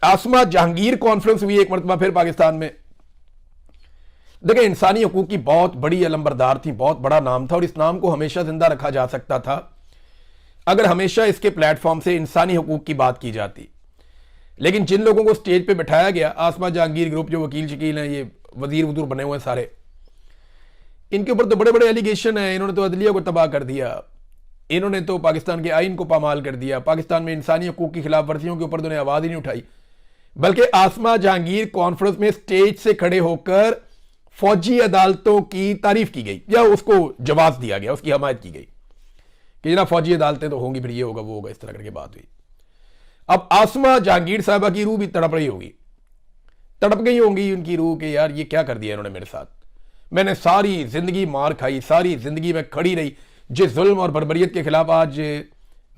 आसमा Jahangir conference हुई एक मरतबा फिर पाकिस्तान में। देखिए, इंसानी हकूक की बहुत बड़ी अलंबरदार थी, बहुत बड़ा नाम था और इस नाम को हमेशा जिंदा रखा जा सकता था अगर हमेशा इसके प्लेटफॉर्म से इंसानी हकूक की बात की जाती। लेकिन जिन लोगों को स्टेज पे बिठाया गया, आसमा जहांगीर ग्रुप जो वकील शकील हैं, ये वजीर वजूर बने हुए हैं सारे, इनके ऊपर तो बड़े बड़े एलिगेशन हैं। इन्होंने तो अदलिया को तबाह कर दिया, इन्होंने तो पाकिस्तान के आइन को पामाल कर दिया, पाकिस्तान में इंसानी हकूक की खिलाफ वर्जियों के ऊपर तो उन्हें आवाज ही नहीं उठाई। बल्कि आसमा जहांगीर कॉन्फ्रेंस में स्टेज से खड़े होकर फौजी अदालतों की तारीफ की गई या उसको जवाब दिया गया, उसकी हमायत की गई कि जनाब फौजी अदालतें तो होंगी, फिर ये होगा वो होगा, इस तरह करके बात हुई। अब आसमा जहांगीर साहबा की रूह भी तड़प रही होगी, तड़प गई होंगी उनकी रूह के यार ये क्या कर दिया इन्होंने मेरे साथ। मैंने सारी जिंदगी मार खाई, सारी जिंदगी में खड़ी रही जिस जुल्म और बर्बरियत के खिलाफ, आज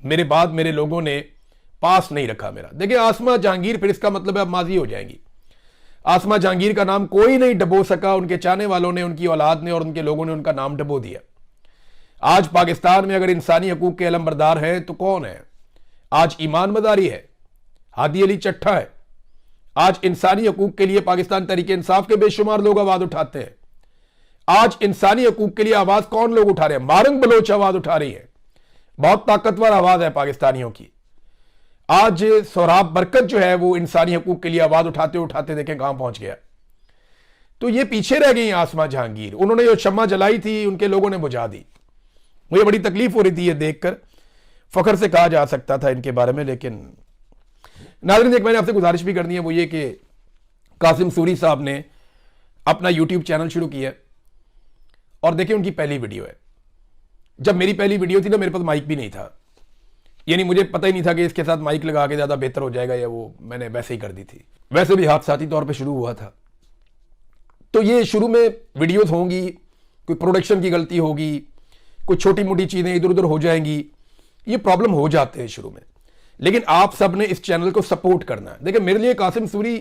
मेरे बाद मेरे लोगों ने पास नहीं रखा मेरा। देखिए, आसमा जहांगीर फिर इसका मतलब है अब माजी हो जाएंगी। आसमा जहांगीर का नाम कोई नहीं डबो सका, उनके चाहने वालों ने, उनकी औलाद ने और उनके लोगों ने उनका नाम डबो दिया। आज पाकिस्तान में अगर इंसानी हकूक के अलंबरदार है तो कौन है? आज ईमान मदारी है, हादी अली चट्ठा है। आज इंसानी हकूक के लिए पाकिस्तान तहरीके इंसाफ के बेशुमार लोग आवाज उठाते हैं। आज इंसानी हकूक के लिए आवाज कौन लोग उठा रहे हैं? मारंग बलोच आवाज उठा रही है, बहुत ताकतवर आवाज है पाकिस्तानियों की। आज सोहराब बरकत जो है वो इंसानी हकूक के लिए आवाज उठाते उठाते देखें कहां पहुंच गया। तो ये पीछे रह गई आसमा जहांगीर। उन्होंने जो शम्मा जलाई थी उनके लोगों ने बुझा दी। मुझे बड़ी तकलीफ हो रही थी ये देखकर, फखर से कहा जा सकता था इनके बारे में। लेकिन नाज़रीन, एक मैंने आपसे गुजारिश भी करनी है, वो ये कि कासिम सूरी साहब ने अपना यूट्यूब चैनल शुरू किया और देखिए उनकी पहली वीडियो है। जब मेरी पहली वीडियो थी ना, मेरे पास माइक भी नहीं था, यानी मुझे पता ही नहीं था कि इसके साथ माइक लगा के ज्यादा बेहतर हो जाएगा, या वो मैंने वैसे ही कर दी थी। वैसे भी हादसाती तौर पे शुरू हुआ था। तो ये शुरू में वीडियोस होंगी, कोई प्रोडक्शन की गलती होगी, कुछ छोटी मोटी चीजें इधर उधर हो जाएंगी, ये प्रॉब्लम हो जाते हैं शुरू में। लेकिन आप सब ने इस चैनल को सपोर्ट करना है। देखिए, मेरे लिए कासिम सूरी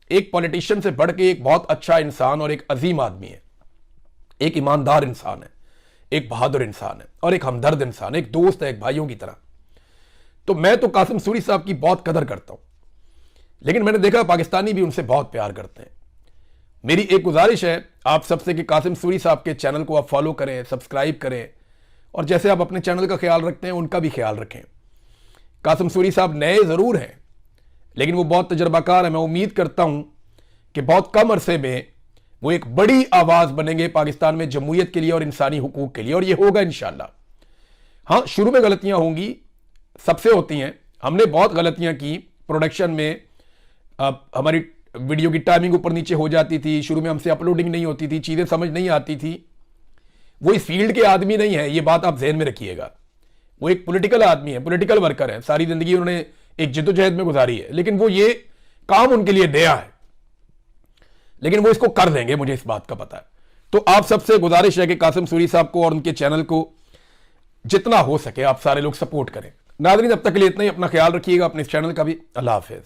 एक पॉलिटिशियन से बढ़ के एक बहुत अच्छा इंसान और एक अजीम आदमी है, एक ईमानदार इंसान है, एक बहादुर इंसान है और एक हमदर्द इंसान है, एक दोस्त है, एक भाइयों की तरह। तो मैं तो कासिम सूरी साहब की बहुत कदर करता हूं, लेकिन मैंने देखा पाकिस्तानी भी उनसे बहुत प्यार करते हैं। मेरी एक गुजारिश है आप सबसे कि कासिम सूरी साहब के चैनल को आप फॉलो करें, सब्सक्राइब करें, और जैसे आप अपने चैनल का ख्याल रखते हैं उनका भी ख्याल रखें। कासिम सूरी साहब नए जरूर हैं, लेकिन वो बहुत तजर्बाकार है। मैं उम्मीद करता हूं कि बहुत कम अरसे में वो एक बड़ी आवाज बनेंगे पाकिस्तान में जमहूरियत के लिए और इंसानी हुकूक के लिए, और ये होगा इंशाल्लाह। हाँ, शुरू में गलतियां होंगी, सबसे होती हैं। हमने बहुत गलतियां की प्रोडक्शन में। हमारी वीडियो की टाइमिंग ऊपर नीचे हो जाती थी, शुरू में हमसे अपलोडिंग नहीं होती थी, चीजें समझ नहीं आती थी। वो इस फील्ड के आदमी नहीं है, ये बात आप जहन में रखिएगा। वो एक पॉलिटिकल आदमी है, पॉलिटिकल वर्कर है, सारी जिंदगी उन्होंने एक जिद्दोजहद में गुजारी है, लेकिन वो ये काम उनके लिए नया है, लेकिन वो इसको कर देंगे, मुझे इस बात का पता है। तो आप सबसे गुजारिश है कि कासिम सूरी साहब को और उनके चैनल को जितना हो सके आप सारे लोग सपोर्ट करें। नाज़रीन, अब तक के लिए इतना ही। अपना ख्याल रखिएगा, अपने इस चैनल का भी। अल्लाह हाफिज।